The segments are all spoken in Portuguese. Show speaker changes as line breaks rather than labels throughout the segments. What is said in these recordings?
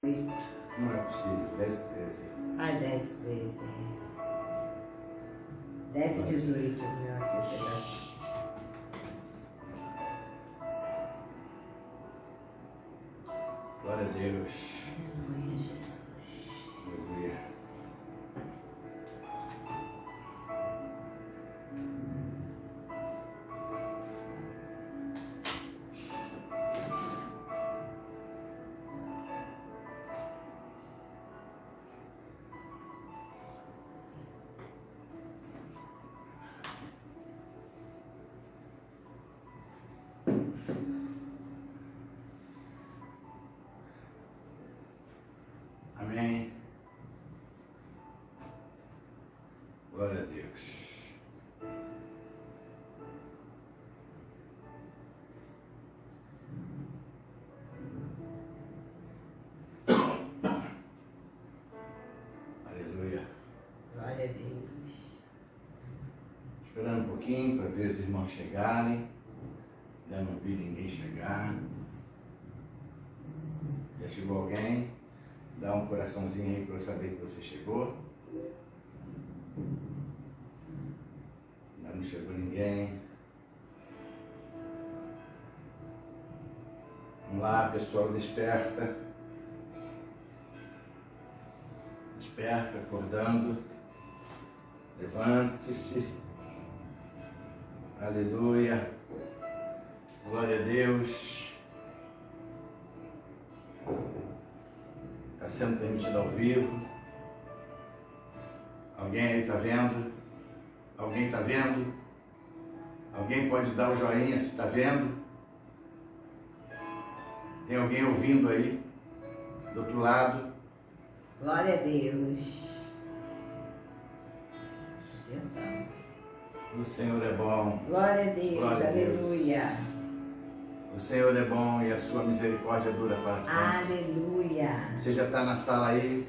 Não é possível, 10h13.
Ah, 10h13. 10h18, meu aqui, você já.
Glória a Deus.
Aleluia, Jesus.
Aleluia. Amém. Glória a Deus. Aleluia.
Glória a Deus.
Esperando um pouquinho para ver os irmãos chegarem. Ainda não vi ninguém chegar. Já chegou alguém? Dá um coraçãozinho aí para eu saber que você chegou. Ainda não chegou ninguém. Vamos lá, pessoal, desperta. Desperta, acordando. Levante-se. Aleluia. Glória a Deus. Está sendo transmitido ao vivo. Alguém aí está vendo? Alguém está vendo? Alguém pode dar o joinha se está vendo? Tem alguém ouvindo aí? Do outro lado?
Glória a Deus. Tentando.
O Senhor é bom.
Glória a Deus.
Glória a Deus.
Aleluia.
O Senhor é bom e a sua misericórdia dura para sempre.
Aleluia.
Você já está na sala aí?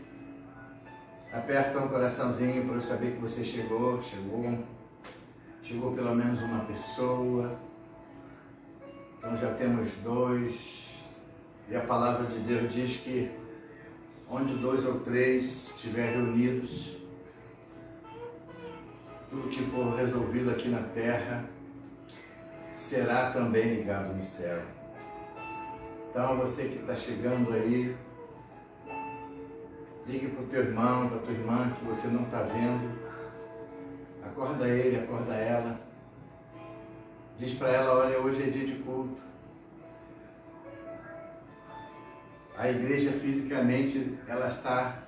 Aperta um coraçãozinho para eu saber que você chegou. Chegou pelo menos uma pessoa. Então já temos 2. E a palavra de Deus diz que onde 2 ou 3 estiver reunidos, tudo que for resolvido aqui na terra será também ligado no céu. Então você que está chegando aí, ligue para o teu irmão, para a tua irmã que você não está vendo. Acorda ele, acorda ela. Diz para ela, olha, hoje é dia de culto. A igreja fisicamente ela está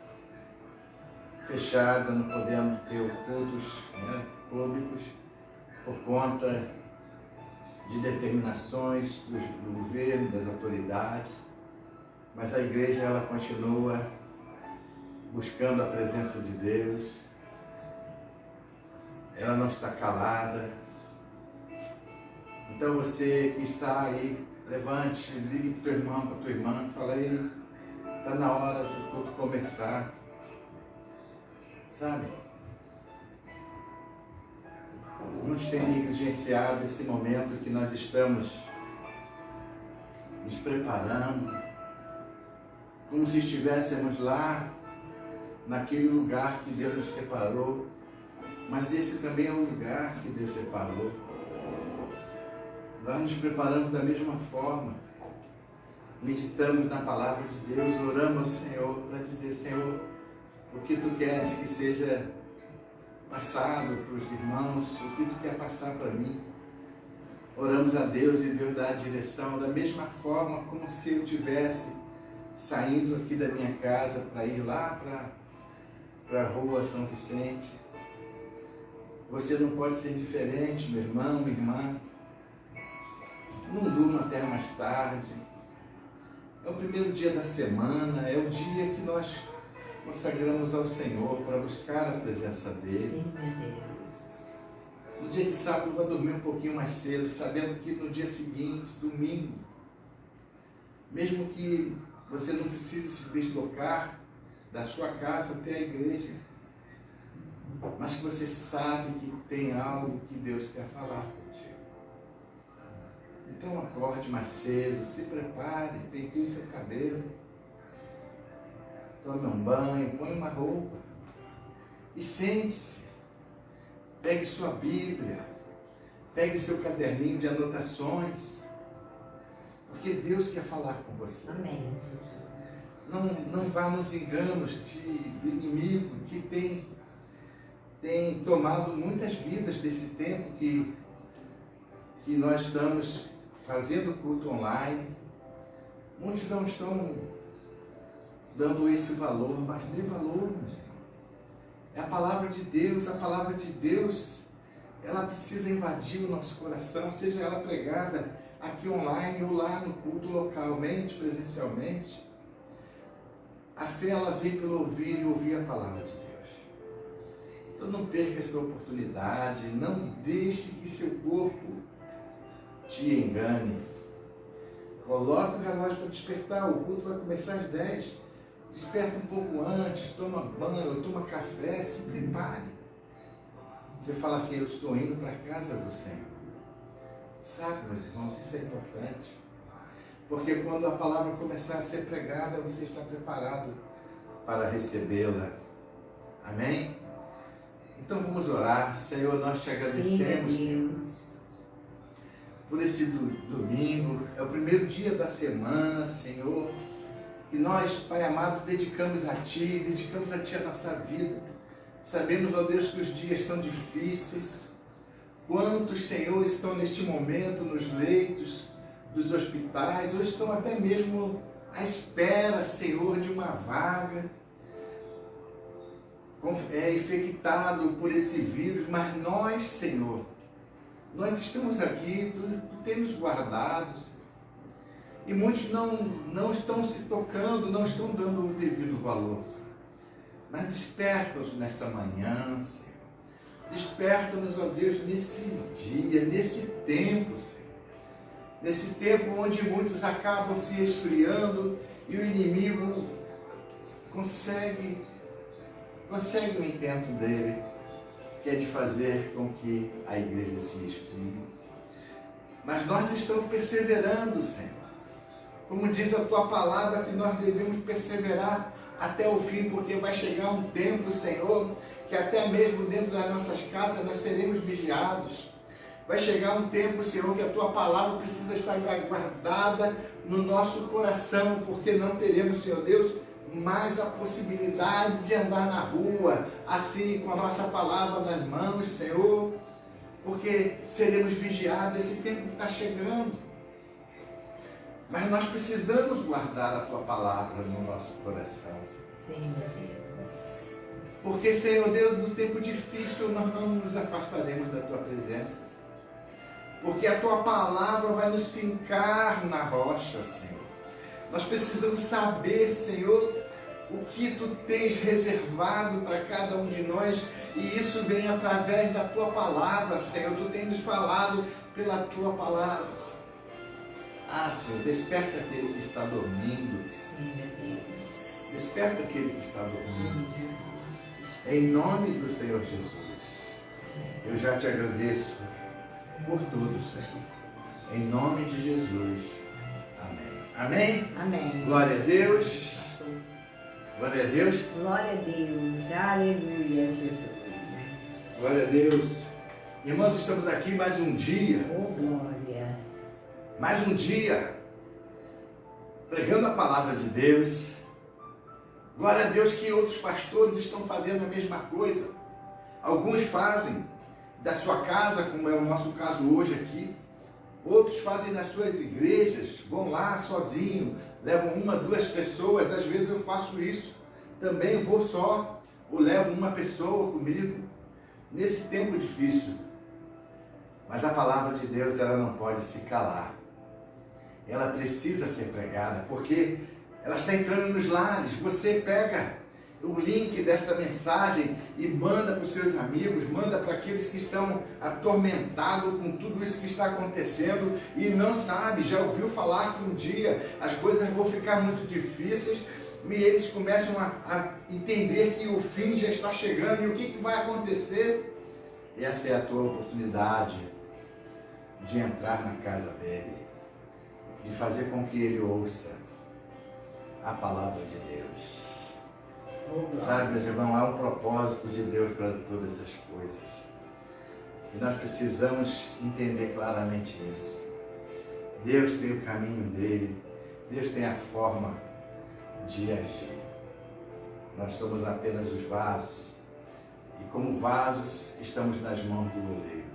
fechada, não podendo ter cultos, né, públicos por conta de determinações do governo, das autoridades, mas a igreja ela continua buscando a presença de Deus, ela não está calada. Então você que está aí, levante, ligue para o teu irmão, para a tua irmã, fala aí, está na hora do culto começar, sabe? Muitos têm negligenciado esse momento que nós estamos nos preparando, como se estivéssemos lá, naquele lugar que Deus nos separou, mas esse também é o lugar que Deus separou. Nós nos preparamos da mesma forma, meditamos na palavra de Deus, oramos ao Senhor para dizer, Senhor, o que Tu queres que seja passado para os irmãos, o que Tu quer passar para mim. Oramos a Deus e Deus dá a direção da mesma forma como se eu tivesse saindo aqui da minha casa para ir lá para a rua São Vicente. Você não pode ser diferente, meu irmão, minha irmã. Não durma até mais tarde. É o primeiro dia da semana, é o dia que nós consagramos ao Senhor para buscar a presença dEle.
Sim, meu Deus.
No dia de sábado vai dormir um pouquinho mais cedo, sabendo que no dia seguinte, domingo, mesmo que você não precise se deslocar da sua casa até a igreja, mas que você sabe que tem algo que Deus quer falar contigo. Então acorde mais cedo, se prepare, penteie seu cabelo, tome um banho, põe uma roupa e sente-se. Pegue sua Bíblia, pegue seu caderninho de anotações, porque Deus quer falar com você.
Amém.
Não vá nos enganos do inimigo que tem tomado muitas vidas desse tempo que nós estamos fazendo culto online. Muitos não estão dando esse valor, mas dê valor, meu irmão. É a palavra de Deus, ela precisa invadir o nosso coração, seja ela pregada aqui online ou lá no culto localmente, presencialmente. A fé, ela vem pelo ouvir e ouvir a palavra de Deus. Então não perca essa oportunidade, não deixe que seu corpo te engane. Coloque o relógio para despertar, o culto vai começar às 10. Desperta um pouco antes, toma banho, toma café, se prepare. Você fala assim, eu estou indo para a casa do Senhor. Sabe, meus irmãos, isso é importante. Porque quando a palavra começar a ser pregada, você está preparado para recebê-la. Amém? Então vamos orar. Senhor, nós te agradecemos, Senhor, por esse domingo. É o primeiro dia da semana, Senhor. E nós, Pai amado, dedicamos a Ti a nossa vida. Sabemos, ó Deus, que os dias são difíceis. Quantos, Senhor, estão neste momento nos leitos dos hospitais, ou estão até mesmo à espera, Senhor, de uma vaga, infectado por esse vírus, mas nós, Senhor, nós estamos aqui, Tu temos guardados, e muitos não estão se tocando, não estão dando o devido valor, Senhor. Mas desperta-nos nesta manhã, Senhor. Desperta-nos, ó Deus, nesse dia, nesse tempo, Senhor. Nesse tempo onde muitos acabam se esfriando e o inimigo consegue o intento dele, que é de fazer com que a igreja se esfrie. Mas nós estamos perseverando, Senhor. Como diz a Tua palavra, que nós devemos perseverar até o fim, porque vai chegar um tempo, Senhor, que até mesmo dentro das nossas casas nós seremos vigiados. Vai chegar um tempo, Senhor, que a Tua palavra precisa estar guardada no nosso coração, porque não teremos, Senhor Deus, mais a possibilidade de andar na rua, assim, com a nossa palavra nas mãos, Senhor, porque seremos vigiados, esse tempo está chegando. Mas nós precisamos guardar a Tua palavra no nosso coração, Senhor.
Sim, meu Deus.
Porque, Senhor Deus, no tempo difícil nós não nos afastaremos da Tua presença, Senhor. Porque a Tua palavra vai nos fincar na rocha, Senhor. Nós precisamos saber, Senhor, o que Tu tens reservado para cada um de nós, e isso vem através da Tua palavra, Senhor. Tu tens nos falado pela Tua palavra, Senhor. Ah, Senhor, desperta aquele que está dormindo.
Sim, meu Deus.
Desperta aquele que está dormindo. Em nome do Senhor Jesus. Eu já te agradeço por tudo, Senhor. Em nome de Jesus. Amém. Amém?
Amém.
Glória a Deus. Glória a Deus.
Glória a Deus. Aleluia, Jesus.
Glória a Deus. Irmãos, estamos aqui mais um dia.
Oh, glória.
Mais um dia pregando a palavra de Deus. Glória a Deus que outros pastores estão fazendo a mesma coisa. Alguns fazem da sua casa, como é o nosso caso hoje aqui. Outros fazem nas suas igrejas, vão lá sozinho, levam uma, duas pessoas. Às vezes eu faço isso. Também vou só, ou levo uma pessoa comigo, nesse tempo difícil. Mas a palavra de Deus, ela não pode se calar. Ela precisa ser pregada, porque ela está entrando nos lares. Você pega o link desta mensagem e manda para os seus amigos, manda para aqueles que estão atormentados com tudo isso que está acontecendo e não sabe, já ouviu falar que um dia as coisas vão ficar muito difíceis e eles começam a entender que o fim já está chegando e o que vai acontecer. Essa é a tua oportunidade de entrar na casa dele, de fazer com que ele ouça a palavra de Deus. Sabe, meus irmãos, há um propósito de Deus para todas as coisas. E nós precisamos entender claramente isso. Deus tem o caminho dele, Deus tem a forma de agir. Nós somos apenas os vasos. E como vasos, estamos nas mãos do oleiro.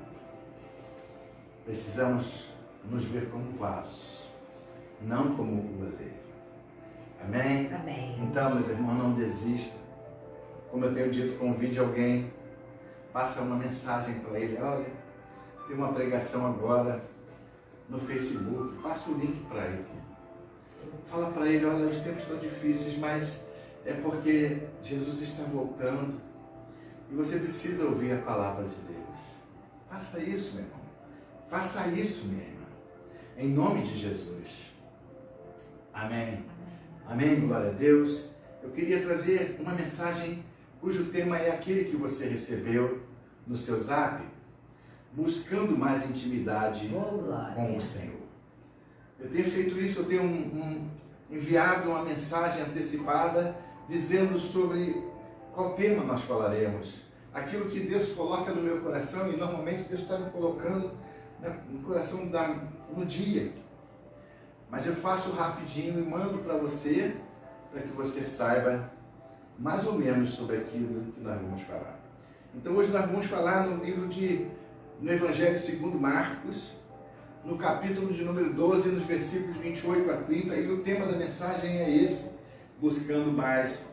Precisamos nos ver como vasos, não como o oleiro. Amém?
Amém.
Então, meus irmãos, não desista. Como eu tenho dito, convide alguém, passa uma mensagem para ele. Olha, tem uma pregação agora no Facebook, passa o link para ele. Fala para ele, olha, os tempos estão difíceis, mas é porque Jesus está voltando e você precisa ouvir a palavra de Deus. Faça isso, meu irmão. Faça isso, minha irmã. Em nome de Jesus. Amém. Amém, glória a Deus. Eu queria trazer uma mensagem cujo tema é aquele que você recebeu no seu zap, buscando mais intimidade com o Senhor. Eu tenho feito isso, eu tenho enviado uma mensagem antecipada dizendo sobre qual tema nós falaremos. Aquilo que Deus coloca no meu coração, e normalmente Deus está me colocando no coração no dia. Mas eu faço rapidinho e mando para você, para que você saiba mais ou menos sobre aquilo que nós vamos falar. Então hoje nós vamos falar no Evangelho segundo Marcos, no capítulo de número 12, nos versículos 28 a 30, e o tema da mensagem é esse: buscando mais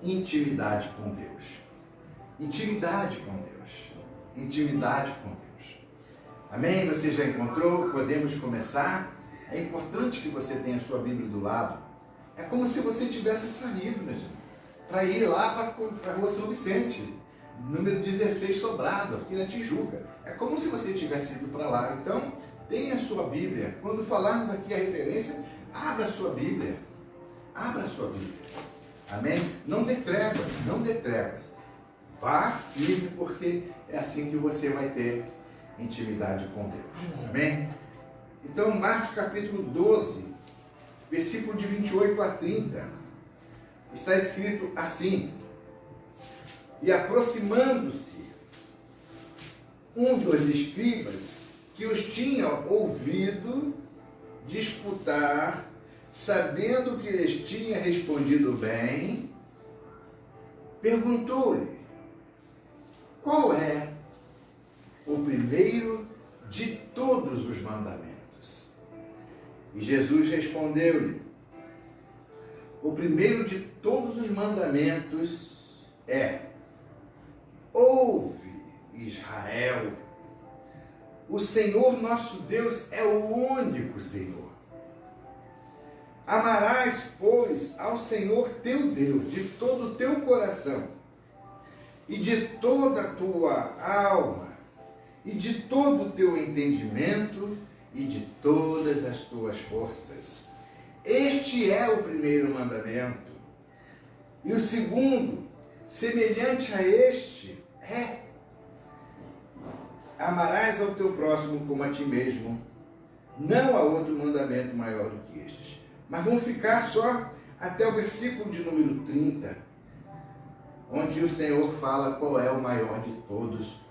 intimidade com Deus. Intimidade com Deus. Intimidade com Deus. Amém? Você já encontrou? Podemos começar? É importante que você tenha a sua Bíblia do lado. É como se você tivesse saído, meu irmão, para ir lá para a Rua São Vicente, número 16 Sobrado, aqui na Tijuca. É como se você tivesse ido para lá. Então, tenha a sua Bíblia. Quando falarmos aqui a referência, abra a sua Bíblia. Abra a sua Bíblia. Amém? Não dê trevas, não dê trevas. Vá firme, porque é assim que você vai ter intimidade com Deus. Amém? Então, Marcos capítulo 12, versículo de 28 a 30, está escrito assim: e aproximando-se um dos escribas que os tinha ouvido disputar, sabendo que eles tinham respondido bem, perguntou-lhe: qual é o primeiro de todos os mandamentos? E Jesus respondeu-lhe: o primeiro de todos os mandamentos é: ouve, Israel, o Senhor nosso Deus é o único Senhor. Amarás, pois, ao Senhor teu Deus de todo o teu coração, e de toda a tua alma, e de todo o teu entendimento, e de todas as tuas forças. Este é o primeiro mandamento. E o segundo, semelhante a este, é: amarás ao teu próximo como a ti mesmo. Não há outro mandamento maior do que estes. Mas vamos ficar só até o versículo de número 30, onde o Senhor fala qual é o maior de todos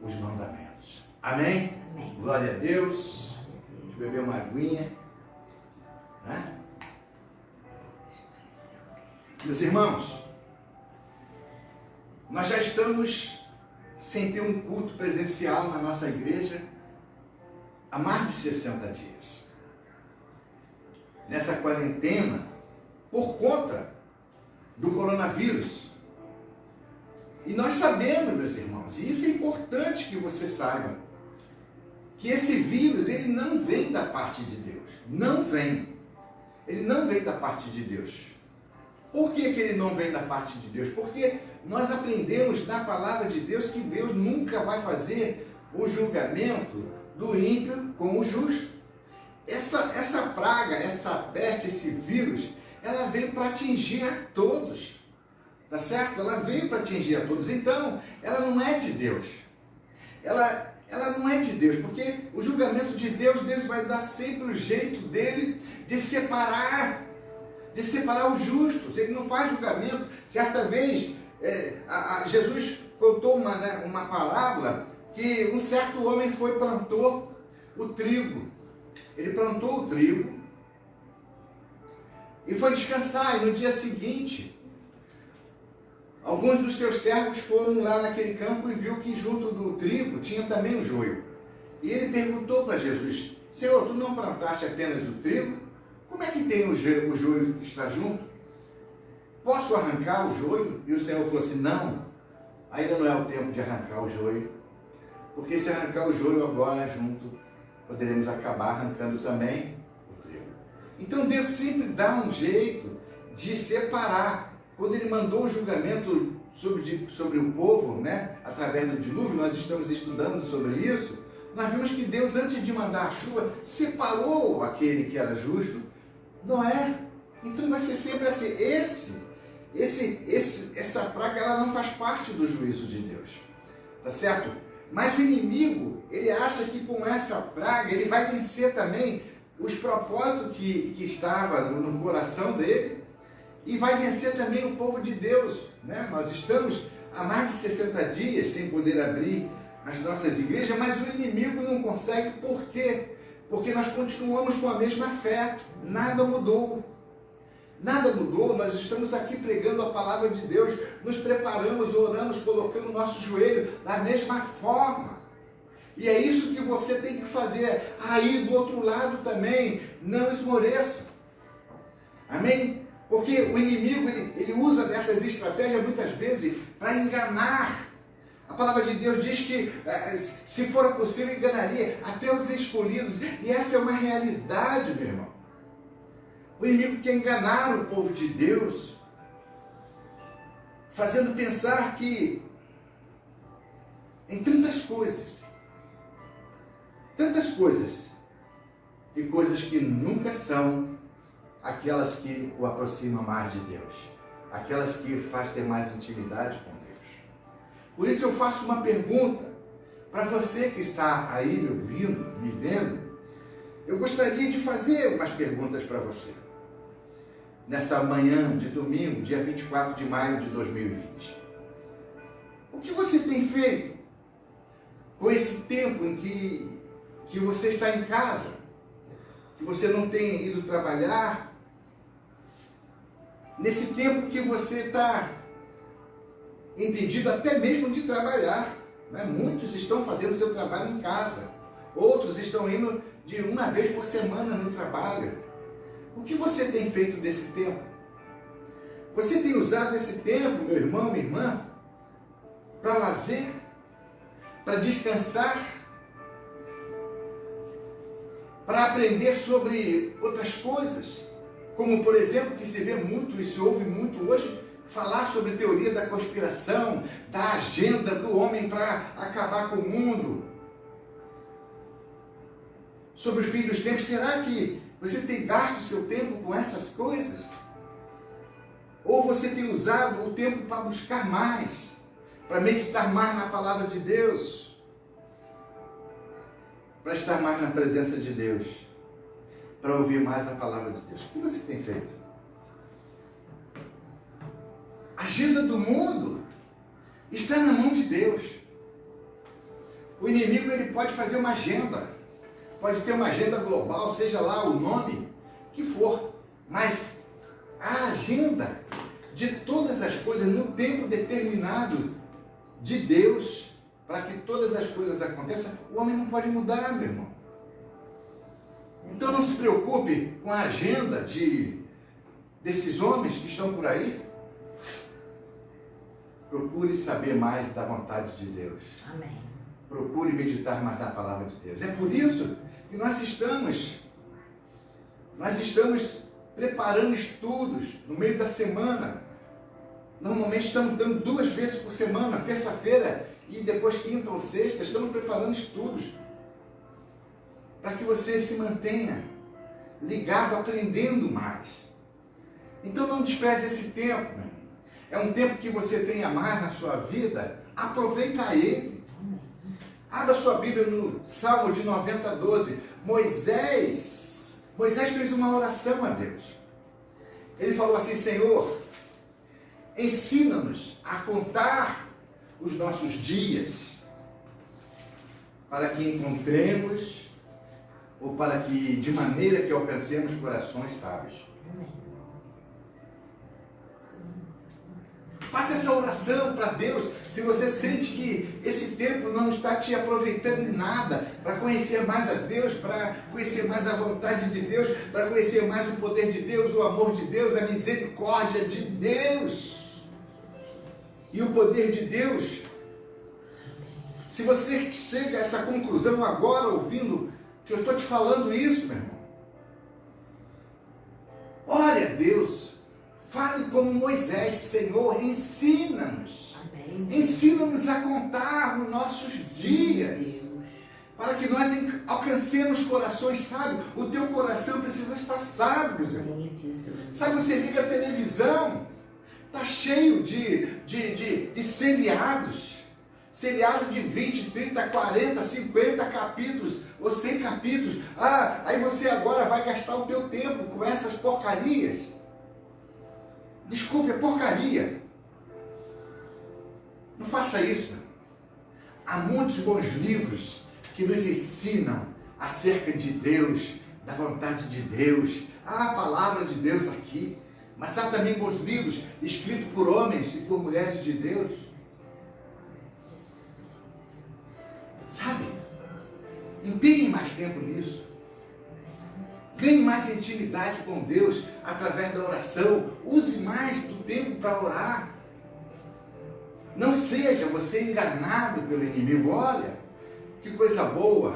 os mandamentos. Amém?
Amém.
Glória a Deus. Deixa eu beber uma aguinha. Meus irmãos, nós já estamos sem ter um culto presencial na nossa igreja há mais de 60 dias. Nessa quarentena, por conta do coronavírus. E nós sabemos, meus irmãos, e isso é importante que você saiba, que esse vírus, ele não vem da parte de Deus. Não vem. Ele não vem da parte de Deus. Por que ele não vem da parte de Deus? Porque nós aprendemos na palavra de Deus que Deus nunca vai fazer o julgamento do ímpio com o justo. Essa praga, essa peste, esse vírus, ela veio para atingir a todos. Tá certo? Ela veio para atingir a todos. Então, ela não é de Deus. Ela não é de Deus, porque o julgamento de Deus, Deus vai dar sempre o jeito dele de separar os justos. Ele não faz julgamento Certa vez, Jesus contou uma parábola que um certo homem foi e plantou o trigo. Ele plantou o trigo e foi descansar. E no dia seguinte, alguns dos seus servos foram lá naquele campo e viu que junto do trigo tinha também o joio. E ele perguntou para Jesus: Senhor, tu não plantaste apenas o trigo? Como é que tem o joio que está junto? Posso arrancar o joio? E o Senhor falou assim: não, ainda não é o tempo de arrancar o joio, porque se arrancar o joio agora junto, poderemos acabar arrancando também o trigo. Então Deus sempre dá um jeito de separar. Quando Ele mandou o julgamento sobre o povo, através do dilúvio, nós estamos estudando sobre isso, nós vimos que Deus, antes de mandar a chuva, separou aquele que era justo, Noé. Então vai ser sempre assim. Essa praga, ela não faz parte do juízo de Deus, tá certo? Mas o inimigo, ele acha que com essa praga ele vai vencer também os propósitos que estavam no coração dele, e vai vencer também o povo de Deus, Nós estamos há mais de 60 dias sem poder abrir as nossas igrejas, mas o inimigo não consegue. Por quê? Porque nós continuamos com a mesma fé, nada mudou. Nada mudou, nós estamos aqui pregando a palavra de Deus, nos preparamos, oramos, colocando o nosso joelho da mesma forma. E é isso que você tem que fazer aí do outro lado também, não esmoreça. Amém? Porque o inimigo, ele usa dessas estratégias muitas vezes para enganar. A palavra de Deus diz que, se for possível, enganaria até os escolhidos. E essa é uma realidade, meu irmão. O inimigo quer enganar o povo de Deus, fazendo pensar que em tantas coisas, e coisas que nunca são aquelas que o aproximam mais de Deus, aquelas que faz ter mais intimidade com Deus. Por isso eu faço uma pergunta para você que está aí me ouvindo, me vendo. Eu gostaria de fazer umas perguntas para você. Nessa manhã de domingo, dia 24 de maio de 2020. O que você tem feito com esse tempo em que você está em casa, que você não tem ido trabalhar, nesse tempo que você está impedido até mesmo de trabalhar, Muitos estão fazendo seu trabalho em casa, outros estão indo de uma vez por semana no trabalho. O que você tem feito desse tempo? Você tem usado esse tempo, meu irmão, minha irmã, para lazer, para descansar, para aprender sobre outras coisas, como, por exemplo, que se vê muito e se ouve muito hoje, falar sobre teoria da conspiração, da agenda do homem para acabar com o mundo, sobre o fim dos tempos. Será que você tem gasto o seu tempo com essas coisas? Ou você tem usado o tempo para buscar mais, para meditar mais na palavra de Deus, para estar mais na presença de Deus, para ouvir mais a palavra de Deus? O que você tem feito? A agenda do mundo está na mão de Deus. O inimigo, ele pode fazer uma agenda, pode ter uma agenda global, seja lá o nome que for, mas a agenda de todas as coisas no tempo determinado de Deus, para que todas as coisas aconteçam, o homem não pode mudar, meu irmão. Então não se preocupe com a agenda desses homens que estão por aí. Procure saber mais da vontade de Deus.
Amém.
Procure meditar mais na palavra de Deus. É por isso que nós estamos preparando estudos no meio da semana. Normalmente estamos dando 2 vezes por semana, terça-feira e depois quinta ou sexta, estamos preparando estudos para que você se mantenha ligado, aprendendo mais. Então não despreze esse tempo, meu irmão. É um tempo que você tem a mais na sua vida, aproveita ele. Abra sua Bíblia no Salmo de 90:12. Moisés fez uma oração a Deus. Ele falou assim: Senhor, ensina-nos a contar os nossos dias, para que encontremos, ou para que, de maneira que alcancemos corações sábios. Faça essa oração para Deus. Se você sente que esse tempo não está te aproveitando em nada, para conhecer mais a Deus, para conhecer mais a vontade de Deus, para conhecer mais o poder de Deus, o amor de Deus, a misericórdia de Deus e o poder de Deus. Se você chega a essa conclusão agora, ouvindo que eu estou te falando isso, meu irmão, ore a Deus. Fale como Moisés: Senhor, ensina-nos. Ensina-nos a contar os nossos dias, para que nós alcancemos corações sábios. O teu coração precisa estar sábio, irmão. Sabe, você liga a televisão, está cheio de seriados. Seriado de 20, 30, 40, 50 capítulos ou 100 capítulos. Aí você agora vai gastar o teu tempo com essas porcarias. Desculpe, é porcaria. Não faça isso. Há muitos bons livros que nos ensinam acerca de Deus, da vontade de Deus. Há a palavra de Deus aqui. Mas há também bons livros escritos por homens e por mulheres de Deus. Sabe? Empenhe mais tempo nisso. Ganhe mais intimidade com Deus através da oração. Use mais do tempo para orar. Não seja você enganado pelo inimigo. Olha, que coisa boa.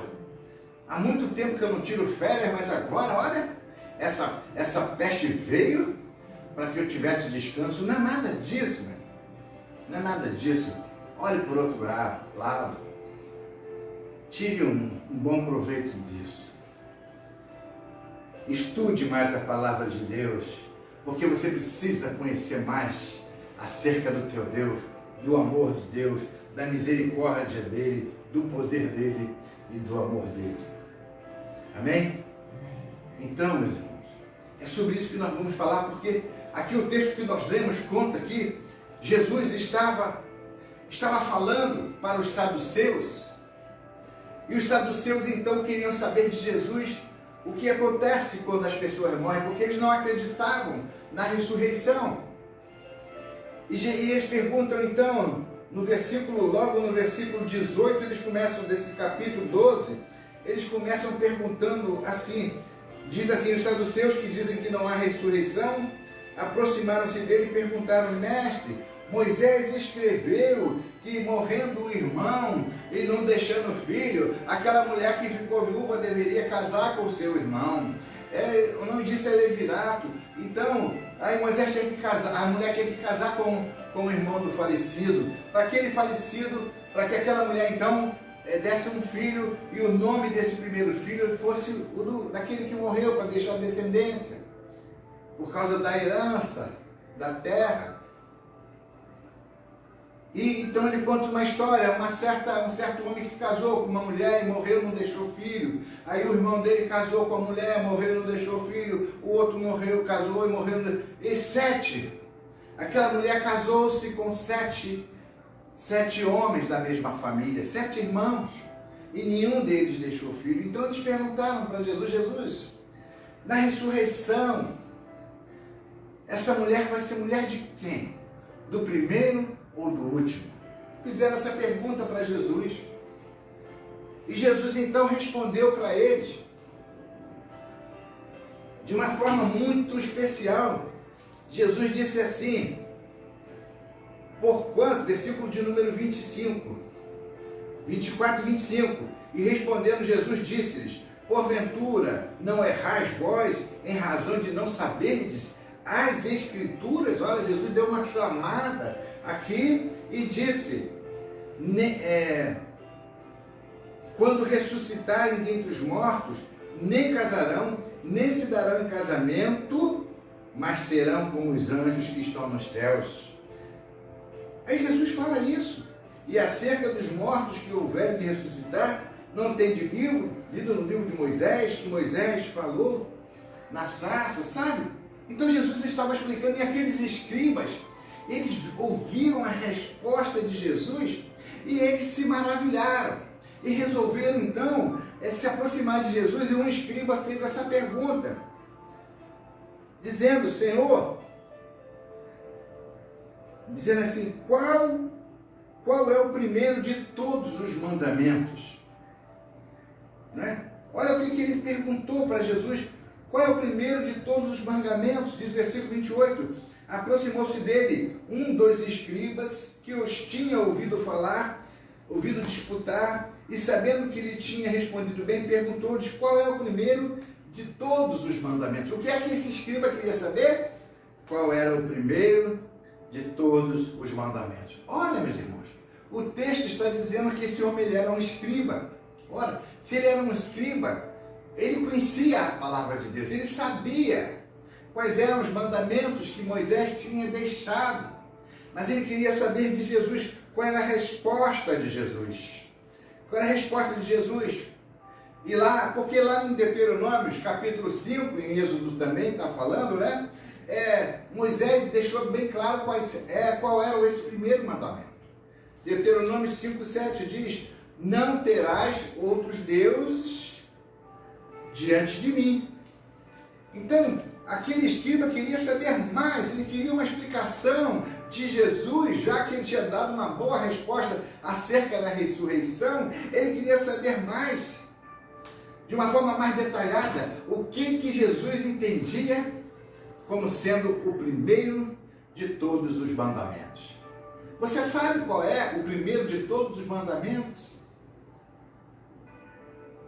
Há muito tempo que eu não tiro férias, mas agora, olha, essa peste veio para que eu tivesse descanso. Não é nada disso, meu. Não é nada disso. Olhe por outro lado. Tire um bom proveito disso. Estude mais a palavra de Deus, porque você precisa conhecer mais acerca do teu Deus, do amor de Deus, da misericórdia dele, do poder dele e do amor dele. Amém? Então, meus irmãos, é sobre isso que nós vamos falar, porque aqui o texto que nós lemos conta que Jesus estava falando para os saduceus, e os saduceus então queriam saber de Jesus o que acontece quando as pessoas morrem, porque eles não acreditavam na ressurreição. E eles perguntam então, logo no versículo 18, eles começam desse capítulo 12, eles começam perguntando assim, diz assim: os saduceus, que dizem que não há ressurreição, aproximaram-se dele e perguntaram: mestre, Moisés escreveu que morrendo o irmão e não deixando filho, aquela mulher que ficou viúva deveria casar com o seu irmão. O nome disso é levirato. Então, aí Moisés tinha que casar, a mulher tinha que casar com o irmão do falecido, para aquele falecido, para que aquela mulher então desse um filho, e o nome desse primeiro filho fosse o daquele que morreu, para deixar descendência, por causa da herança da terra. E então ele conta uma história, um certo homem que se casou com uma mulher e morreu, não deixou filho. Aí o irmão dele casou com a mulher, morreu, não deixou filho. O outro morreu, casou e morreu. E 7. Aquela mulher casou-se com sete homens da mesma família, 7 irmãos. E nenhum deles deixou filho. Então eles perguntaram para Jesus, na ressurreição, essa mulher vai ser mulher de quem? Do primeiro ou do último? Fizeram essa pergunta para Jesus. E Jesus então respondeu para eles de uma forma muito especial. Jesus disse assim, porquanto, versículo de número 24 e 25, e respondendo Jesus disse-lhes: porventura não errais vós em razão de não saberdes as Escrituras? Olha, Jesus deu uma chamada aqui e disse: quando ressuscitarem dentre os mortos, nem casarão, nem se darão em casamento, mas serão como os anjos que estão nos céus. Aí Jesus fala isso. E acerca dos mortos que houverem de ressuscitar, não tem lido no livro de Moisés, que Moisés falou na sarça, sabe? Então Jesus estava explicando, e aqueles escribas, eles resposta de Jesus e eles se maravilharam e resolveram então se aproximar de Jesus, e um escriba fez essa pergunta, dizendo, Senhor, dizendo assim, qual é o primeiro de todos os mandamentos? Né? Olha o que ele perguntou para Jesus, qual é o primeiro de todos os mandamentos? Diz o versículo 28, aproximou-se dele um dos escribas que os tinha ouvido falar, ouvido disputar, e sabendo que lhe tinha respondido bem, perguntou-lhes qual é o primeiro de todos os mandamentos. O que é que esse escriba queria saber? Qual era o primeiro de todos os mandamentos? Olha, meus irmãos, o texto está dizendo que esse homem ele era um escriba. Ora, se ele era um escriba, ele conhecia a palavra de Deus, ele sabia quais eram os mandamentos que Moisés tinha deixado, mas ele queria saber de Jesus qual era a resposta de Jesus. Qual era a resposta de Jesus? E lá, porque lá em Deuteronômio, capítulo 5, em Êxodo também está falando, né? Moisés deixou bem claro qual era esse primeiro mandamento. Deuteronômio 5:7 diz, não terás outros deuses diante de mim. Então, aquele escriba queria saber mais, ele queria uma explicação de Jesus, já que ele tinha dado uma boa resposta acerca da ressurreição, ele queria saber mais, de uma forma mais detalhada, o que Jesus entendia como sendo o primeiro de todos os mandamentos. Você sabe qual é o primeiro de todos os mandamentos?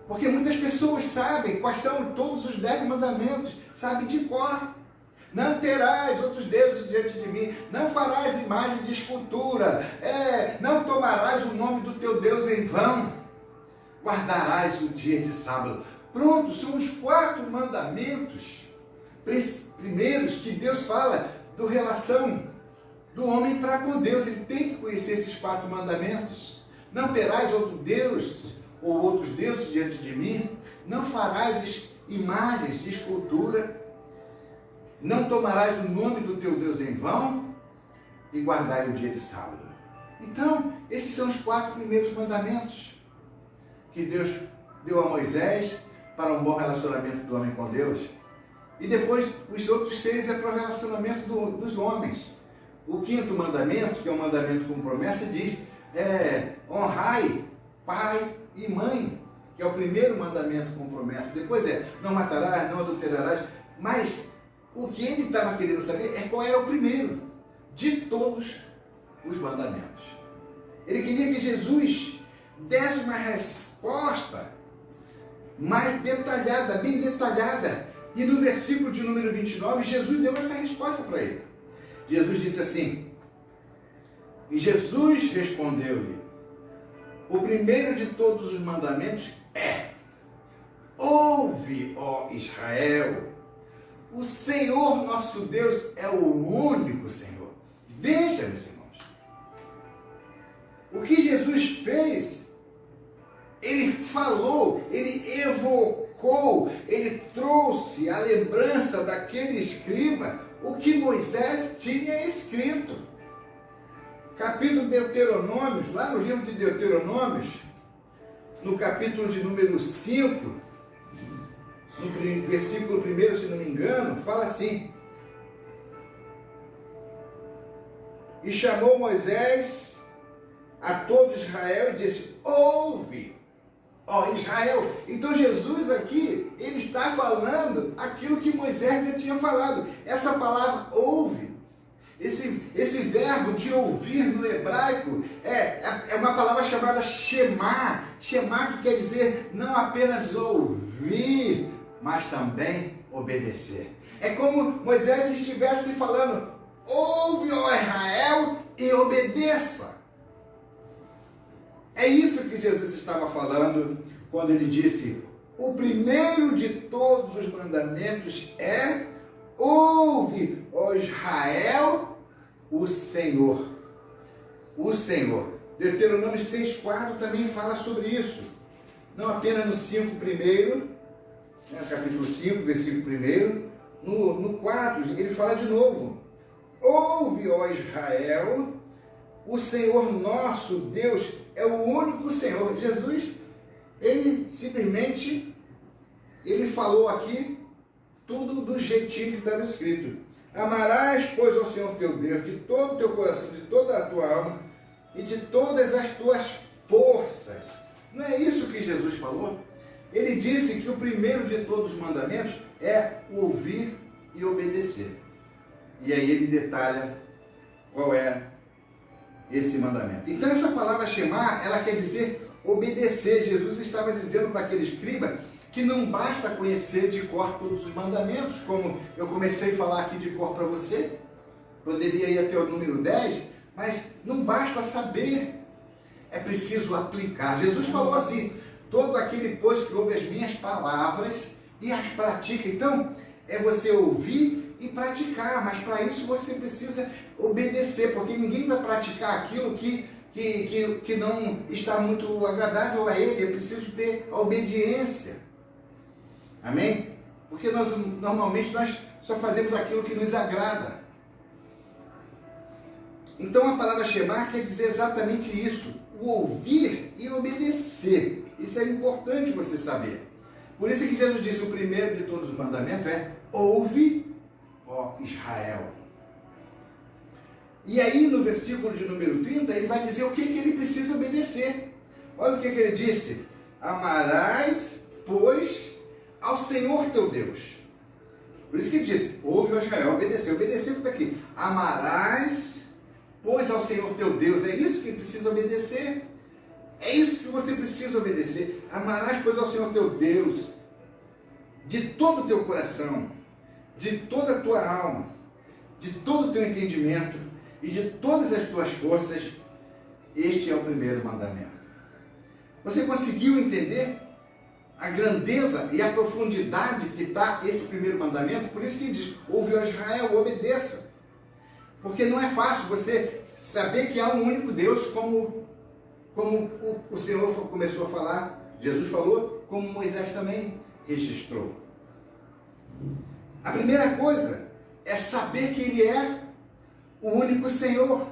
Porque muitas pessoas sabem quais são todos os 10 mandamentos, sabem de cor. Não terás outros deuses diante de mim, não farás imagem de escultura, não tomarás o nome do teu Deus em vão, guardarás o dia de sábado. Pronto, são os 4 mandamentos primeiros que Deus fala do relação do homem para com Deus. Ele tem que conhecer esses 4 mandamentos. Não terás outro Deus ou outros deuses diante de mim, não farás imagens de escultura, não tomarás o nome do teu Deus em vão e guardai o dia de sábado. Então, esses são os 4 primeiros mandamentos que Deus deu a Moisés para um bom relacionamento do homem com Deus. E depois, os outros 6 é para o relacionamento dos homens. O 5º mandamento, que é um mandamento com promessa, diz, honrai pai e mãe, que é o primeiro mandamento com promessa. Depois não matarás, não adulterarás. Mas o que ele estava querendo saber é qual era o primeiro de todos os mandamentos. Ele queria que Jesus desse uma resposta mais detalhada, bem detalhada. E no versículo de número 29, Jesus deu essa resposta para ele. Jesus disse assim, e Jesus respondeu-lhe, o primeiro de todos os mandamentos é, ouve, ó Israel, o Senhor nosso Deus é o único Senhor. Veja, meus irmãos, o que Jesus fez, ele falou, ele evocou, ele trouxe a lembrança daquele escriba, o que Moisés tinha escrito. Capítulo de Deuteronômios, lá no livro de Deuteronômios, no capítulo de número 5, no versículo 1, se não me engano, fala assim, e chamou Moisés a todo Israel e disse, ouve, ó Israel. Então Jesus aqui, ele está falando aquilo que Moisés já tinha falado. Essa palavra ouve, esse verbo de ouvir no hebraico é uma palavra chamada shema. Shema, que quer dizer não apenas ouvir, mas também obedecer. É como Moisés estivesse falando, ouve, ó Israel, e obedeça. É isso que Jesus estava falando quando ele disse, o primeiro de todos os mandamentos é, ouve, ó Israel, o Senhor. O Senhor. Deuteronômio 6,4 também fala sobre isso. Não apenas no 5 primeiro, capítulo 5, versículo 1, no 4, ele fala de novo. Ouve, ó Israel, o Senhor nosso Deus é o único Senhor. Jesus, ele simplesmente, ele falou aqui tudo do jeitinho que estava escrito. Amarás, pois, ao Senhor teu Deus de todo o teu coração, de toda a tua alma e de todas as tuas forças. Não é isso que Jesus falou? Ele disse que o primeiro de todos os mandamentos é ouvir e obedecer. E aí ele detalha qual é esse mandamento. Então essa palavra Shema, ela quer dizer obedecer. Jesus estava dizendo para aquele escriba que não basta conhecer de cor todos os mandamentos, como eu comecei a falar aqui de cor para você, poderia ir até o número 10, mas não basta saber, é preciso aplicar. Jesus falou assim, todo aquele, pois, que ouve as minhas palavras e as pratica. Então, é você ouvir e praticar, mas para isso você precisa obedecer, porque ninguém vai praticar aquilo que não está muito agradável a ele. É preciso ter a obediência. Amém? Porque normalmente nós só fazemos aquilo que nos agrada. Então a palavra Shema quer dizer exatamente isso, o ouvir e obedecer. Isso é importante você saber. Por isso que Jesus disse, o primeiro de todos os mandamentos é, ouve, ó Israel. E aí no versículo de número 30, ele vai dizer o que ele precisa obedecer. Olha o que ele disse, amarás, pois, ao Senhor teu Deus. Por isso que ele disse, ouve, ó Israel, obedecer. Obedecer está aqui. Amarás, pois, ao Senhor teu Deus. É isso que precisa obedecer. É isso que você precisa obedecer. Amarás, pois, ao Senhor teu Deus, de todo o teu coração, de toda a tua alma, de todo o teu entendimento e de todas as tuas forças. Este é o primeiro mandamento. Você conseguiu entender a grandeza e a profundidade que está esse primeiro mandamento? Por isso que ele diz, ouve, ó Israel, obedeça. Porque não é fácil você saber que há um único Deus, como o Senhor começou a falar, Jesus falou, como Moisés também registrou. A primeira coisa é saber que Ele é o único Senhor.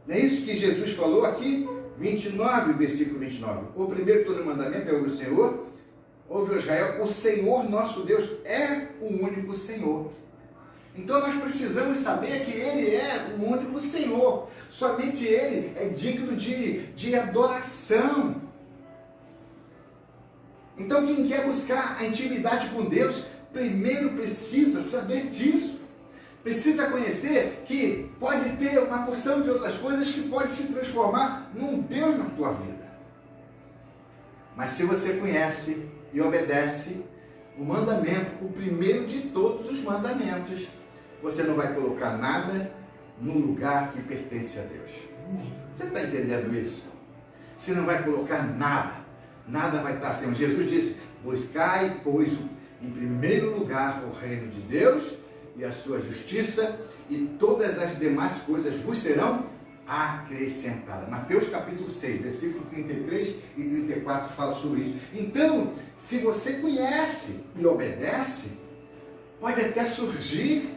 Não é isso que Jesus falou aqui? 29, versículo 29. O primeiro de todo mandamento é o Senhor. Ouve, Israel, o Senhor nosso Deus é o único Senhor. Então nós precisamos saber que Ele é o único Senhor. Somente Ele é digno de adoração. Então quem quer buscar a intimidade com Deus, primeiro precisa saber disso. Precisa conhecer que pode ter uma porção de outras coisas que pode se transformar num Deus na tua vida. Mas se você conhece e obedece o mandamento, o primeiro de todos os mandamentos, você não vai colocar nada no lugar que pertence a Deus. Você está entendendo isso? Você não vai colocar nada. Nada vai estar acima. Jesus disse, buscai, pois, em primeiro lugar o reino de Deus e a sua justiça, e todas as demais coisas vos serão acrescentadas. Mateus capítulo 6, versículo 33 e 34 fala sobre isso. Então, se você conhece e obedece, pode até surgir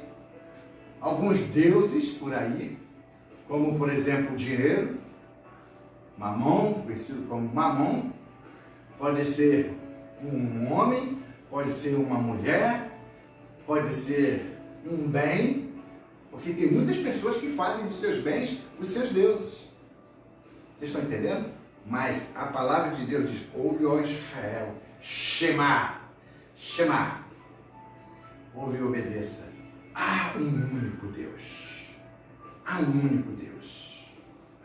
alguns deuses por aí, como por exemplo o dinheiro, Mamon, conhecido como Mamon, pode ser um homem, pode ser uma mulher, pode ser um bem, porque tem muitas pessoas que fazem dos seus bens os seus deuses. Vocês estão entendendo? Mas a palavra de Deus diz, ouve, ó Israel, Shema, Shema, ouve e obedeça. Há um único Deus. Há um único Deus.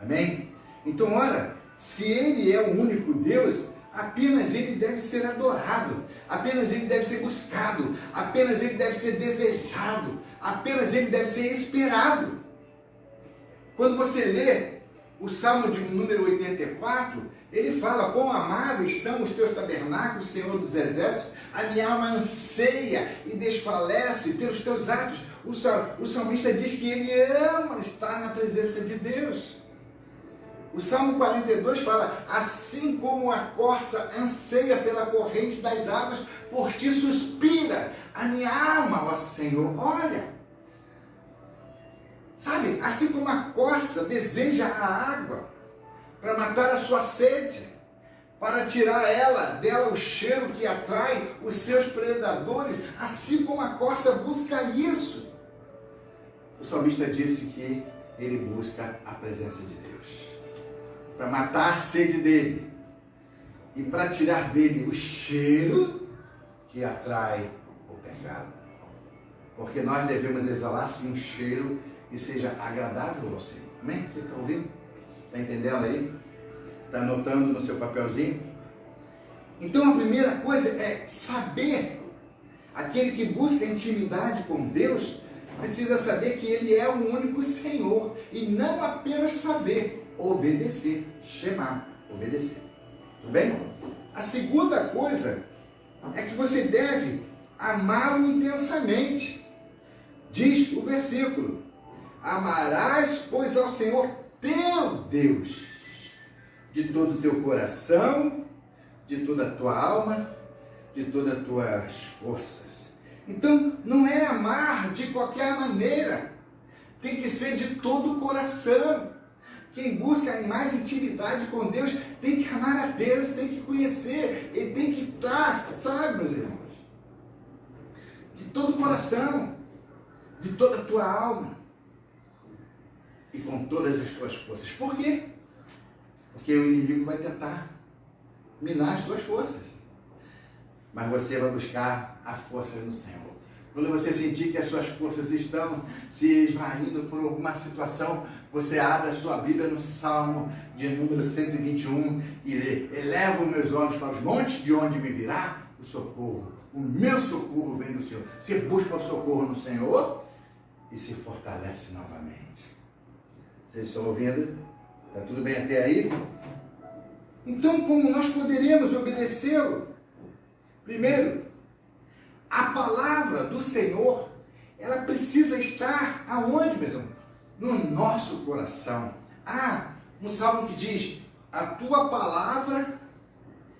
Amém? Então, ora, se Ele é o único Deus, apenas Ele deve ser adorado, apenas Ele deve ser buscado, apenas Ele deve ser desejado, apenas Ele deve ser esperado. Quando você lê o Salmo de número 84, ele fala, quão amáveis são os teus tabernáculos, Senhor dos exércitos, a minha alma anseia e desfalece pelos teus atos. O salmista diz que ele ama estar na presença de Deus. O Salmo 42 fala, assim como a corça anseia pela corrente das águas, por ti suspira a minha alma, ó Senhor. Olha, Sabe, assim como a corça deseja a água para matar a sua sede, para tirar dela o cheiro que atrai os seus predadores, assim como a corça busca isso. O salmista disse que ele busca a presença de Deus, para matar a sede dele e para tirar dele o cheiro que atrai o pecado. Porque nós devemos exalar sim um cheiro que seja agradável ao Senhor. Amém? Vocês estão ouvindo? Está entendendo aí? Está anotando no seu papelzinho? Então a primeira coisa é saber. Aquele que busca intimidade com Deus precisa saber que Ele é o único Senhor. E não apenas saber, obedecer. Shema, obedecer. Tudo bem? A segunda coisa é que você deve amá-lo intensamente. Diz o versículo: amarás, pois, ao Senhor teu Deus de todo o teu coração, de toda a tua alma, de todas as tuas forças. Então, não é amar de qualquer maneira, tem que ser de todo o coração. Quem busca mais intimidade com Deus tem que amar a Deus, tem que conhecer, ele tem que estar, sabe, meus irmãos? De todo o coração, de toda a tua alma e com todas as tuas forças. Por quê? Porque o inimigo vai tentar minar as suas forças. Mas você vai buscar a força no Senhor. Quando você sentir que as suas forças estão se esvaindo por alguma situação, você abre a sua Bíblia no Salmo de número 121 e lê: elevo meus olhos para os montes, de onde me virá o socorro. O meu socorro vem do Senhor. Você busca o socorro no Senhor e se fortalece novamente. Vocês estão ouvindo? Está tudo bem até aí? Então, como nós poderemos obedecê-lo? Primeiro, a palavra do Senhor, ela precisa estar aonde, meus irmãos? No nosso coração. Um salmo que diz: a tua palavra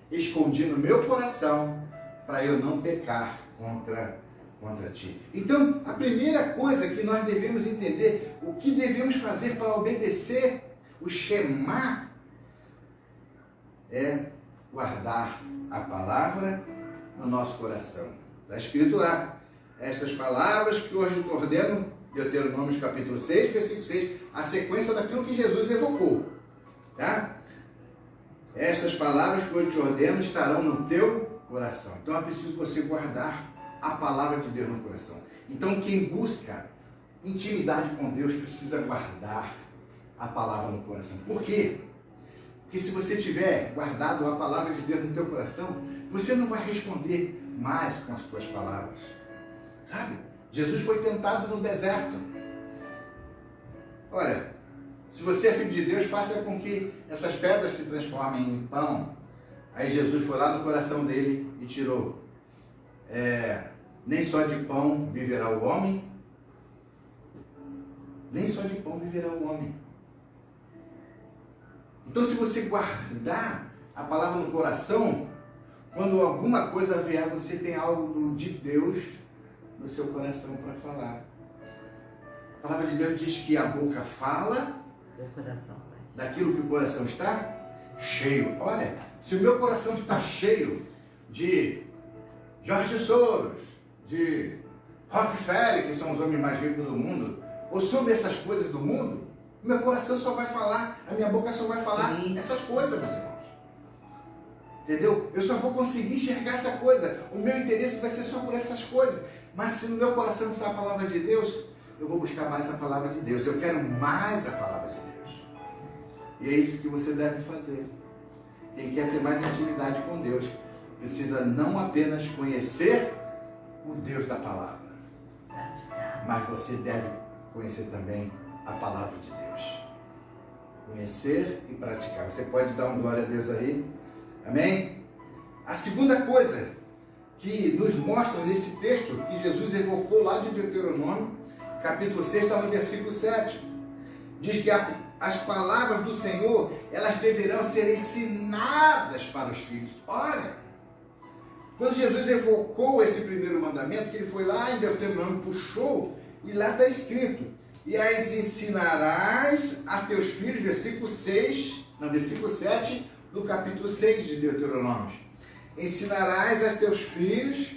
escondi no meu coração, para eu não pecar contra ti. Então, a primeira coisa que nós devemos entender, o que devemos fazer para obedecer o Shema, é guardar a palavra no nosso coração. Está escrito lá: estas palavras que hoje te ordeno, Deuteronômio capítulo 6, versículo 6, a sequência daquilo que Jesus evocou. Tá? Estas palavras que hoje te ordeno estarão no teu coração. Então é preciso você guardar a palavra de Deus no coração. Então quem busca intimidade com Deus precisa guardar a palavra no coração. Por quê? Porque se você tiver guardado a palavra de Deus no teu coração, você não vai responder mais com as tuas palavras. Sabe? Jesus foi tentado no deserto. Olha, se você é filho de Deus, faça com que essas pedras se transformem em pão. Aí Jesus foi lá no coração dele e tirou: nem só de pão viverá o homem, nem só de pão viverá o homem. Então, se você guardar a palavra no coração, quando alguma coisa vier, você tem algo de Deus no seu coração para falar. A palavra de Deus diz que a boca fala daquilo que o coração está cheio. Olha, se o meu coração está cheio de Jorge Soros, de Rockefeller, que são os homens mais ricos do mundo, ou sobre essas coisas do mundo, meu coração só vai falar, a minha boca só vai falar essas coisas, meus irmãos. Entendeu? Eu só vou conseguir enxergar essa coisa. O meu interesse vai ser só por essas coisas. Mas se no meu coração está a palavra de Deus, eu vou buscar mais a palavra de Deus. Eu quero mais a palavra de Deus. E é isso que você deve fazer. Quem quer ter mais intimidade com Deus precisa não apenas conhecer o Deus da palavra, mas você deve conhecer também a palavra de Deus. Conhecer e praticar. Você pode dar um glória a Deus aí? Amém? A segunda coisa que nos mostra nesse texto que Jesus evocou lá de Deuteronômio, capítulo 6, está no versículo 7. Diz que as palavras do Senhor, elas deverão ser ensinadas para os filhos. Olha, quando Jesus evocou esse primeiro mandamento, que ele foi lá em Deuteronômio, puxou, e lá está escrito e as ensinarás a teus filhos, versículo 7 do capítulo 6 de Deuteronômio. Ensinarás a teus filhos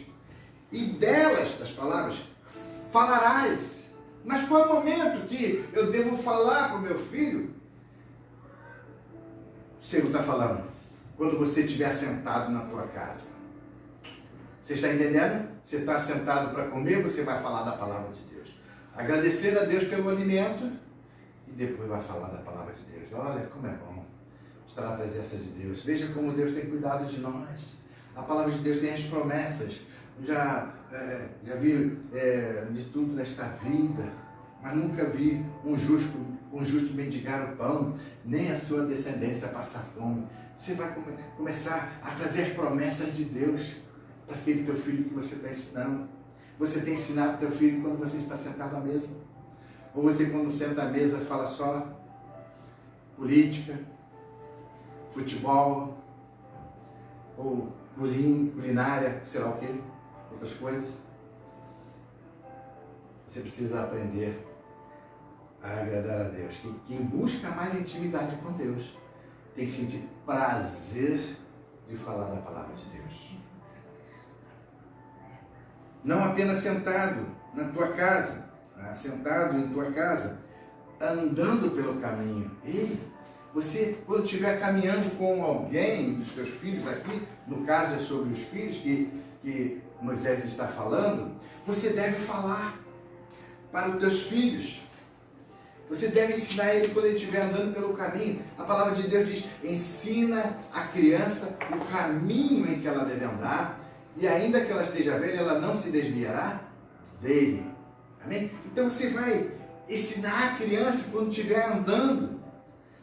e delas, das palavras, falarás. Mas qual é o momento que eu devo falar para o meu filho? O Senhor está falando, quando você estiver sentado na tua casa. Você está entendendo? Você está sentado para comer, você vai falar da palavra de Deus. Agradecer a Deus pelo alimento e depois vai falar da palavra de Deus. Olha como é bom estar na presença de Deus. Veja como Deus tem cuidado de nós. A palavra de Deus tem as promessas. Já vi de tudo nesta vida, mas nunca vi um justo mendigar o pão, nem a sua descendência passar fome. Você vai começar a trazer as promessas de Deus para aquele teu filho que você está ensinando. Você tem ensinado teu filho quando você está sentado à mesa? Ou você, quando senta à mesa, fala só política, futebol, ou culinária, sei lá o quê, outras coisas? Você precisa aprender a agradar a Deus. Quem busca mais intimidade com Deus tem que sentir prazer de falar da palavra de Deus. Não apenas sentado na tua casa, sentado em tua casa, andando pelo caminho. Ei, você, quando estiver caminhando com alguém dos teus filhos aqui, no caso é sobre os filhos que Moisés está falando, você deve falar para os teus filhos. Você deve ensinar ele quando ele estiver andando pelo caminho. A palavra de Deus diz, ensina a criança o caminho em que ela deve andar, e ainda que ela esteja velha, ela não se desviará dele. Amém? Então você vai ensinar a criança quando estiver andando.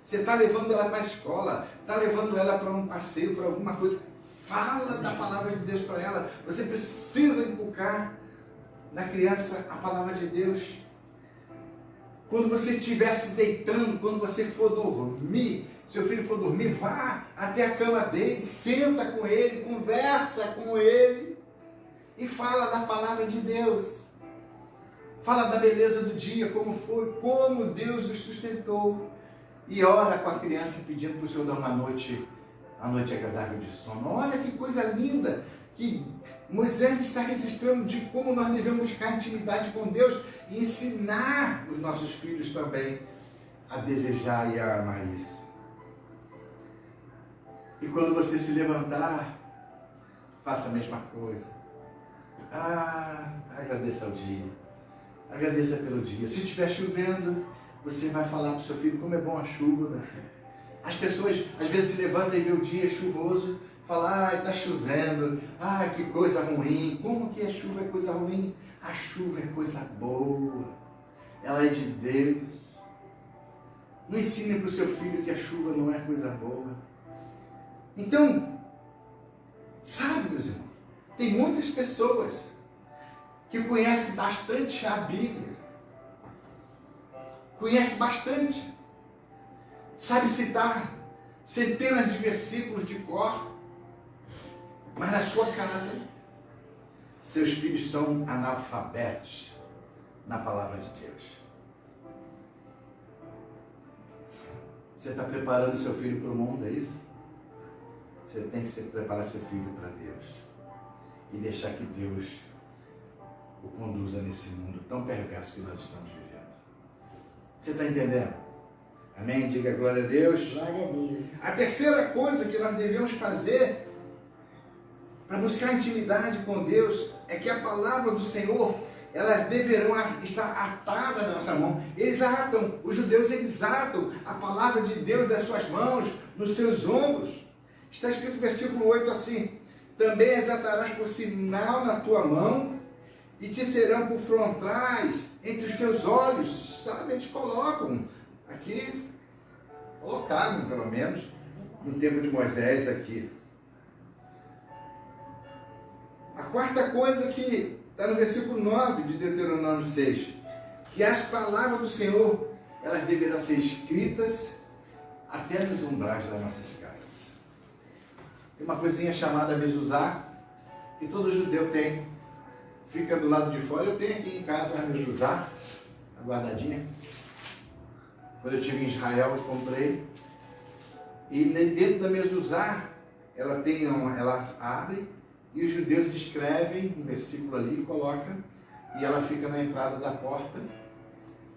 Você está levando ela para a escola, está levando ela para um passeio, para alguma coisa. Fala da palavra de Deus para ela. Você precisa inculcar na criança a palavra de Deus. Quando você estiver se deitando, quando você for dormir, seu filho for dormir, vá até a cama dele, senta com ele, conversa com ele e fala da palavra de Deus. Fala da beleza do dia, como foi, como Deus os sustentou. E ora com a criança pedindo para o Senhor dar uma noite agradável de sono. Olha que coisa linda que Moisés está registrando de como nós devemos buscar intimidade com Deus e ensinar os nossos filhos também a desejar e a amar isso. E quando você se levantar, faça a mesma coisa. Agradeça ao dia. Agradeça pelo dia. Se estiver chovendo, você vai falar para o seu filho como é bom a chuva, meu filho. As pessoas às vezes se levantam e vê o dia chuvoso, falam, está chovendo, que coisa ruim. Como que a chuva é coisa ruim? A chuva é coisa boa. Ela é de Deus. Não ensine para o seu filho que a chuva não é coisa boa. Então, sabe, meus irmãos, tem muitas pessoas que conhecem bastante a Bíblia. Conhece bastante, sabe citar centenas de versículos de cor, mas na sua casa, seus filhos são analfabetos na palavra de Deus. Você está preparando seu filho para o mundo, é isso? Você tem que preparar seu filho para Deus e deixar que Deus o conduza nesse mundo tão perverso que nós estamos vivendo. Você está entendendo? Amém? Diga glória a Deus.
Glória a Deus.
A terceira coisa que nós devemos fazer para buscar intimidade com Deus é que a palavra do Senhor, elas deverão estar atadas na nossa mão. Eles atam, os judeus eles atam a palavra de Deus das suas mãos, nos seus ombros. Está escrito no versículo 8 assim, também as atarás por sinal na tua mão e te serão por frontais entre os teus olhos. Sabe, eles colocam aqui, colocavam pelo menos, no tempo de Moisés aqui. A quarta coisa que está no versículo 9 de Deuteronômio 6, que as palavras do Senhor, elas deverão ser escritas até nos umbrais das nossas casas. Tem uma coisinha chamada mezuzá, que todo judeu tem. Fica do lado de fora. Eu tenho aqui em casa a mezuzá. guardadinha. Quando eu estive em Israel, eu comprei. E dentro da mezuzá, ela abre e os judeus escrevem um versículo ali e colocam, e ela fica na entrada da porta.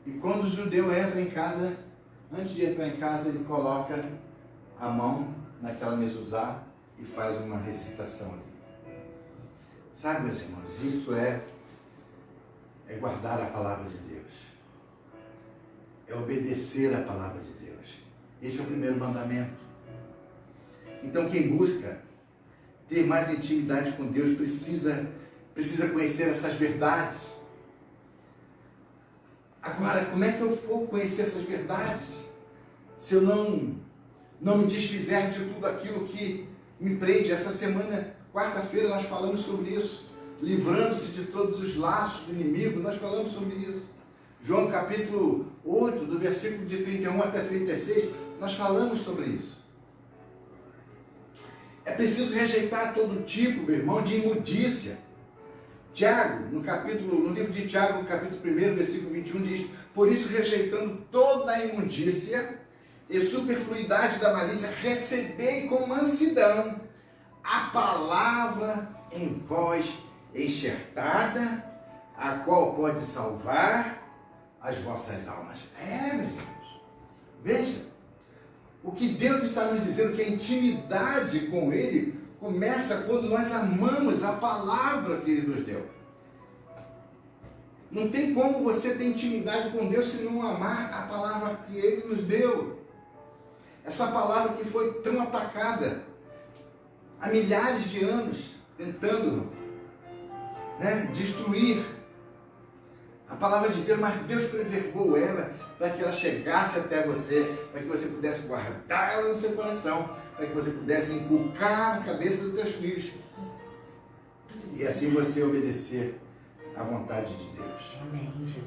E quando o judeu entra em casa, antes de entrar em casa, ele coloca a mão naquela mezuzá e faz uma recitação ali. Sabe, meus irmãos, isso é guardar a palavra de Deus. É obedecer a palavra de Deus. Esse é o primeiro mandamento. Então, quem busca ter mais intimidade com Deus precisa conhecer essas verdades. Agora, como é que eu vou conhecer essas verdades se eu não me desfizer de tudo aquilo que me prende? Essa semana, quarta-feira, nós falamos sobre isso. Livrando-se de todos os laços do inimigo, nós falamos sobre isso. João capítulo 8, do versículo de 31 até 36, nós falamos sobre isso. É preciso rejeitar todo tipo, meu irmão, de imundícia. Tiago, no livro de Tiago, no capítulo 1, versículo 21, diz: por isso, rejeitando toda a imundícia e superfluidade da malícia, recebei com mansidão a palavra em vós enxertada, a qual pode salvar as vossas almas. Meus irmãos, veja, o que Deus está nos dizendo, que a intimidade com Ele começa quando nós amamos a palavra que Ele nos deu. Não tem como você ter intimidade com Deus se não amar a palavra que Ele nos deu. Essa palavra que foi tão atacada há milhares de anos, tentando destruir a palavra de Deus, mas Deus preservou ela para que ela chegasse até você, para que você pudesse guardar ela no seu coração, para que você pudesse inculcar na cabeça dos teus filhos e assim você obedecer à vontade de Deus.
Amém, Jesus.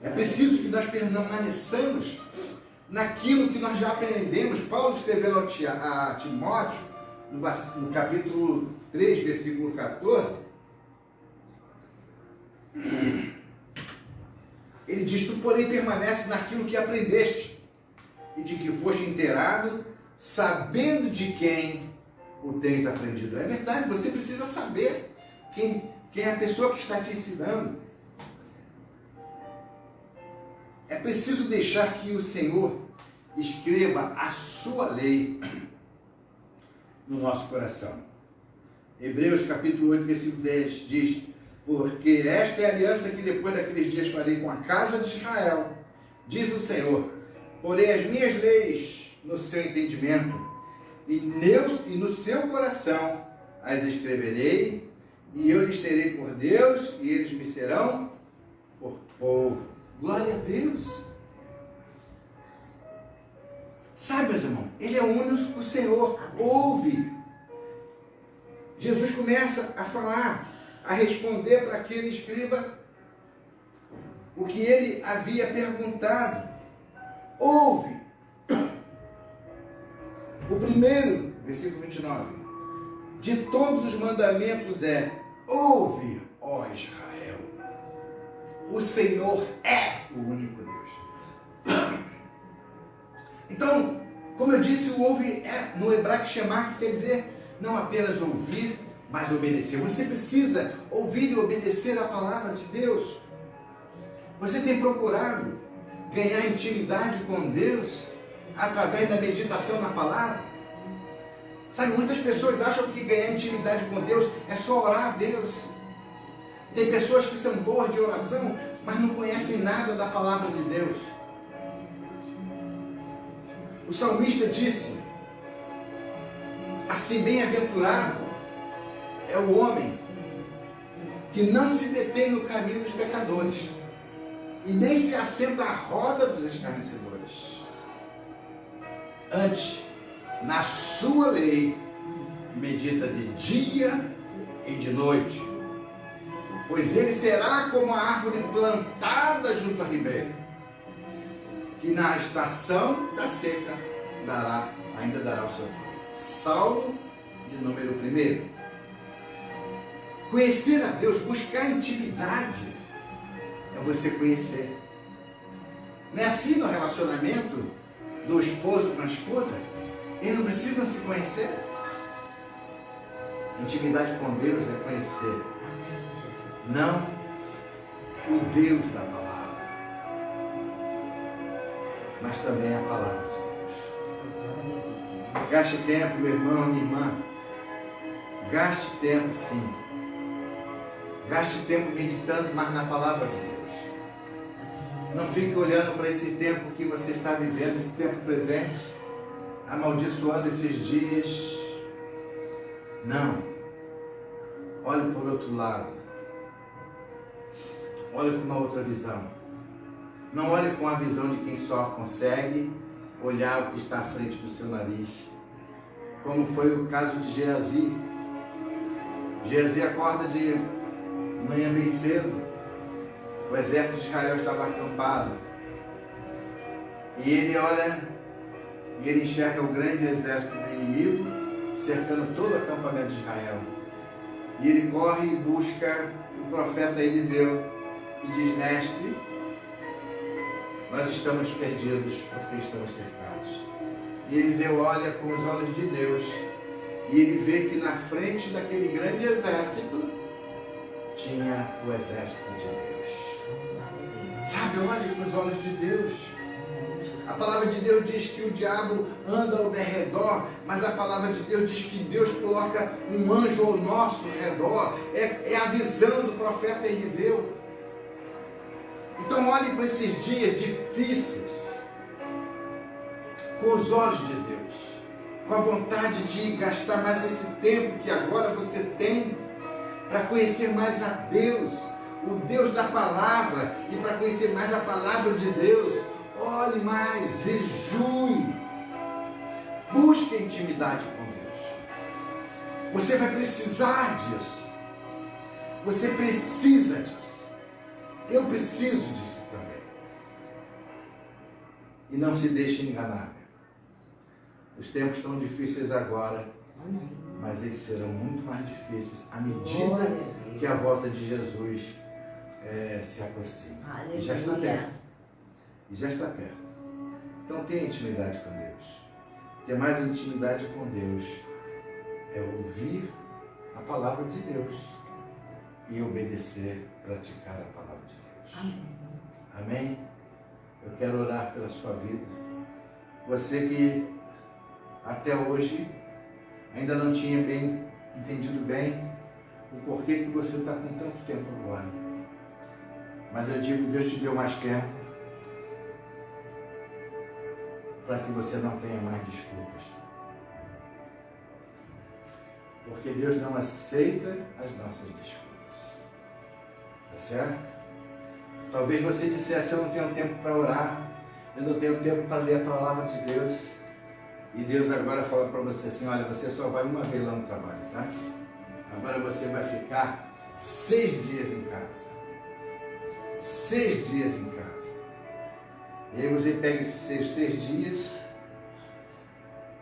É preciso que nós permaneçamos naquilo que nós já aprendemos. Paulo escrevendo a Timóteo, no capítulo 3, versículo 14, ele diz: tu, porém, permanece naquilo que aprendeste e de que foste inteirado, sabendo de quem o tens aprendido. É verdade, você precisa saber quem é a pessoa que está te ensinando. É preciso deixar que o Senhor escreva a sua lei no nosso coração. Hebreus capítulo 8, versículo 10 diz: porque esta é a aliança que depois daqueles dias farei com a casa de Israel, diz o Senhor, porei as minhas leis no seu entendimento e no seu coração as escreverei, e eu lhes serei por Deus e eles me serão por povo. Glória a Deus! Sabe, meus irmãos, Ele é o único Senhor. Ouve! Jesus começa a falar, a responder para aquele escriba o que ele havia perguntado. Ouve. O primeiro, versículo 29, de todos os mandamentos é: ouve, ó Israel, o Senhor é o único Deus. Então, como eu disse, o ouve no hebraico shema, que quer dizer não apenas ouvir, mas obedecer. Você precisa ouvir e obedecer a palavra de Deus. Você tem procurado ganhar intimidade com Deus através da meditação na palavra? Sabe, muitas pessoas acham que ganhar intimidade com Deus é só orar a Deus. Tem pessoas que são boas de oração, mas não conhecem nada da palavra de Deus. O salmista disse assim: bem-aventurado é o homem que não se detém no caminho dos pecadores e nem se assenta à roda dos escarnecedores. Antes, na sua lei, medita de dia e de noite, pois ele será como a árvore plantada junto a ribeiro, que na estação da seca ainda dará o seu fruto. Salmo de número 1. Conhecer a Deus, buscar intimidade, é você conhecer. Não é assim no relacionamento do esposo com a esposa? Eles não precisam se conhecer? Intimidade com Deus é conhecer, não o Deus da palavra, mas também a palavra de Deus. Gaste tempo, meu irmão, minha irmã. Gaste tempo, sim. Gaste tempo meditando mais na palavra de Deus. Não fique olhando para esse tempo que você está vivendo, esse tempo presente, amaldiçoando esses dias. Não. Olhe por outro lado. Olhe com uma outra visão. Não olhe com a visão de quem só consegue olhar o que está à frente do seu nariz. Como foi o caso de Geazi. Geazi acorda de manhã bem cedo. O exército de Israel estava acampado. E ele olha e ele enxerga o grande exército do inimigo cercando todo o acampamento de Israel. E ele corre e busca o profeta Eliseu e diz: mestre, nós estamos perdidos porque estamos cercados. E Eliseu olha com os olhos de Deus e ele vê que na frente daquele grande exército tinha o exército de Deus. Sabe, olhe com os olhos de Deus. A palavra de Deus diz que o diabo anda ao derredor, mas a palavra de Deus diz que Deus coloca um anjo ao nosso redor. É a visão do profeta Eliseu. Então olhe para esses dias difíceis com os olhos de Deus, com a vontade de gastar mais esse tempo que agora você tem para conhecer mais a Deus, o Deus da palavra, e para conhecer mais a palavra de Deus. Olhe mais, jejue, busque a intimidade com Deus. Você vai precisar disso. Você precisa disso. Eu preciso disso também. E não se deixe enganar. Os tempos estão difíceis agora, mas eles serão muito mais difíceis à medida que a volta de Jesus se aproxima. E já está perto. E já está perto. Então tenha intimidade com Deus. Ter mais intimidade com Deus é ouvir a palavra de Deus e obedecer, praticar a palavra de Deus.
Amém.
Amém? Eu quero orar pela sua vida. Você que até hoje ainda não tinha bem entendido bem o porquê que você está com tanto tempo agora. Mas eu digo, Deus te deu mais tempo para que você não tenha mais desculpas. Porque Deus não aceita as nossas desculpas. Tá certo? Talvez você dissesse: eu não tenho tempo para orar, eu não tenho tempo para ler a palavra de Deus. E Deus agora fala para você assim: olha, você só vai uma vez lá no trabalho, tá? Agora você vai ficar 6 dias em casa. 6 dias em casa. E aí você pega esses 6 dias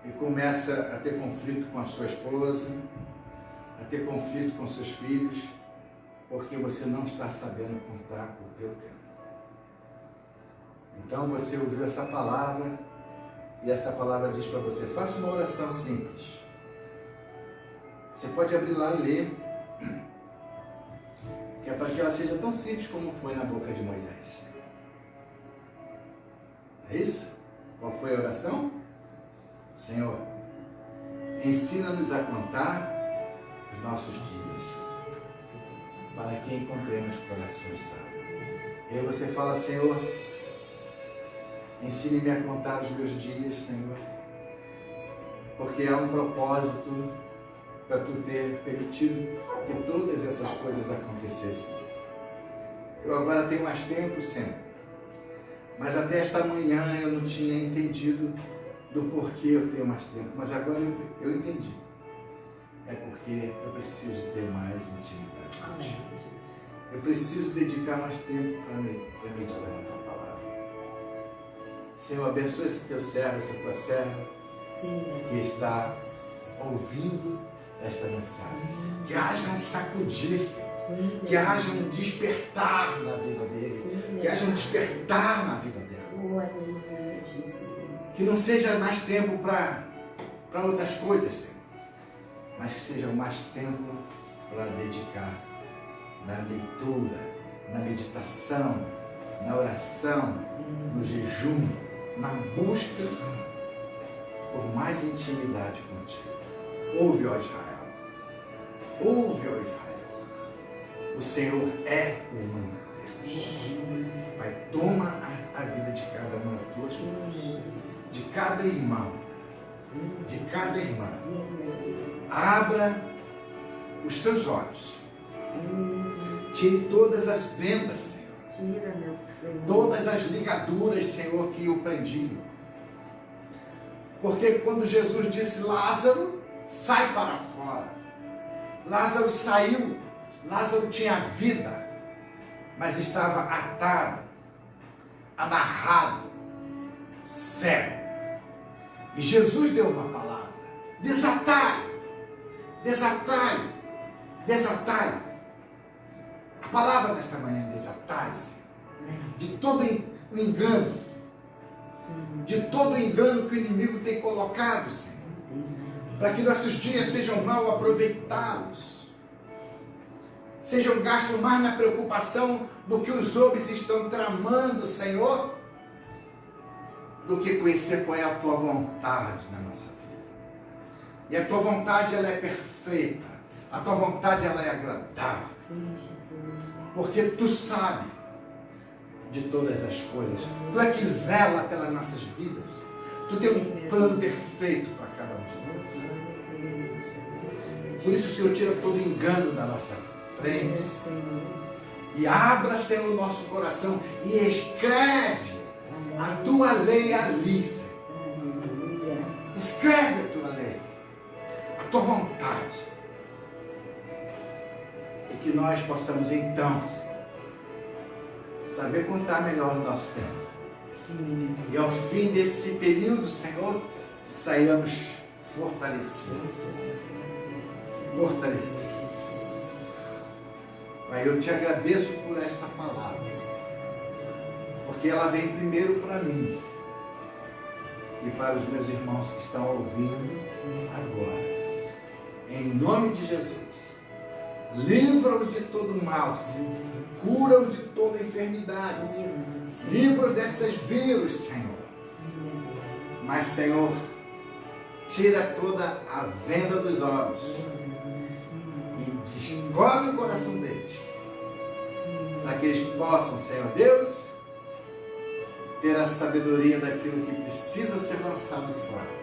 e começa a ter conflito com a sua esposa, a ter conflito com seus filhos, porque você não está sabendo contar com o teu tempo. Então você ouviu essa palavra e essa palavra diz para você: faça uma oração simples. Você pode abrir lá e ler, que é para que ela seja tão simples como foi na boca de Moisés. É isso? Qual foi a oração? Senhor, ensina-nos a contar os nossos dias, para que encontremos corações sábios. E aí você fala: Senhor, ensine-me a contar os meus dias, Senhor, porque há um propósito para tu ter permitido que todas essas coisas acontecessem. Eu agora tenho mais tempo, Senhor. Mas até esta manhã eu não tinha entendido do porquê eu tenho mais tempo. Mas agora eu entendi. É porque eu preciso ter mais intimidade contigo. Eu preciso dedicar mais tempo para meditar na tua palavra. Senhor, abençoe esse teu servo, essa tua serva, que está ouvindo esta mensagem. Que haja um sacudir-se. Que haja um despertar na vida dele. Que haja um despertar na vida dela.
aleluia, Jesus.
Que não seja mais tempo para outras coisas, Senhor, mas que seja mais tempo para dedicar na leitura, na meditação, na oração, no jejum, na busca por mais intimidade contigo. Ouve, ó Israel. Ouve, ó Israel. O Senhor é o único Deus. Pai, toma a vida de cada uma das tuas mãos, de cada irmão, de cada irmã. Abra os seus olhos. Tire todas as vendas, Senhor.
Tira, meu Senhor.
Todas as ligaduras, Senhor, que o prendiam. Porque quando Jesus disse, Lázaro, sai para fora. Lázaro saiu. Lázaro tinha vida, mas estava atado, amarrado, cego. E Jesus deu uma palavra. Desatai, desatai, desatai. A palavra desta manhã, desatai-se de todo o engano, de todo o engano que o inimigo tem colocado, Senhor, para que nossos dias sejam mal aproveitados, sejam gastos mais na preocupação do que os homens estão tramando, Senhor, do que conhecer qual é a tua vontade na nossa vida. E a tua vontade, ela é perfeita, a tua vontade, ela é agradável.
Sim, Jesus.
Porque tu sabe de todas as coisas. Tu é que zela pelas nossas vidas. Tu tem um plano perfeito para cada um de nós. Por isso o Senhor tira todo engano da nossa frente. E abra, Senhor, o nosso coração e escreve a tua lei ali, Senhor. Escreve a tua lei, a tua vontade. E que nós possamos então, Senhor, saber contar melhor o nosso tempo.
Sim.
E ao fim desse período, Senhor, saiamos fortalecidos. Fortalecidos. Pai, eu te agradeço por esta palavra, Senhor, porque ela vem primeiro para mim, Senhor, e para os meus irmãos que estão ouvindo agora. Em nome de Jesus. Livra-os de todo mal, Senhor. Cura-os de toda enfermidade, Senhor. Livra-os desses vírus, Senhor. Mas, Senhor, tira toda a venda dos olhos e descobre o coração deles, para que eles possam, Senhor Deus, ter a sabedoria daquilo que precisa ser lançado fora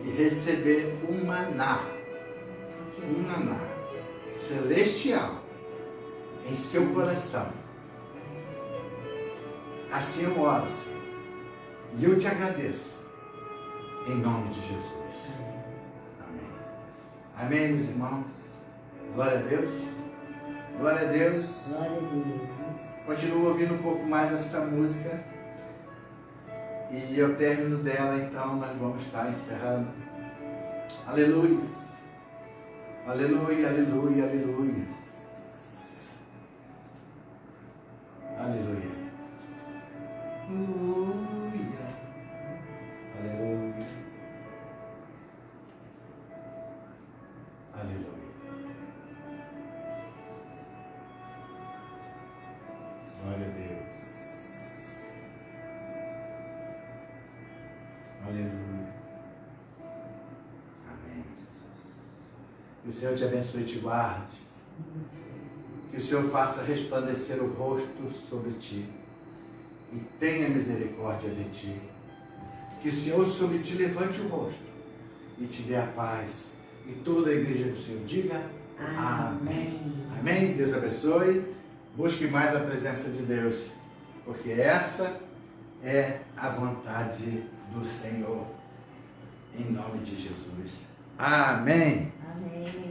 e receber um maná celestial em seu coração. Assim eu oro, Senhor, e eu te agradeço em nome de Jesus. Amém. Amém, meus irmãos. Glória a Deus. Glória a Deus.
Glória a Deus.
Continuo ouvindo um pouco mais esta música e ao término dela, então, nós vamos estar encerrando. Aleluia. Aleluia, aleluia, aleluia. Aleluia. Aleluia. Aleluia. Aleluia. Glória a Deus. Aleluia. Amém, Jesus. Que o Senhor te abençoe e te guarde. Que o Senhor faça resplandecer o rosto sobre ti e tenha misericórdia de ti. Que o Senhor sobre ti levante o rosto e te dê a paz. E toda a igreja do Senhor diga amém. Amém. Deus abençoe. Busque mais a presença de Deus, porque essa é a vontade do Senhor. Em nome de Jesus. Amém.
Amém.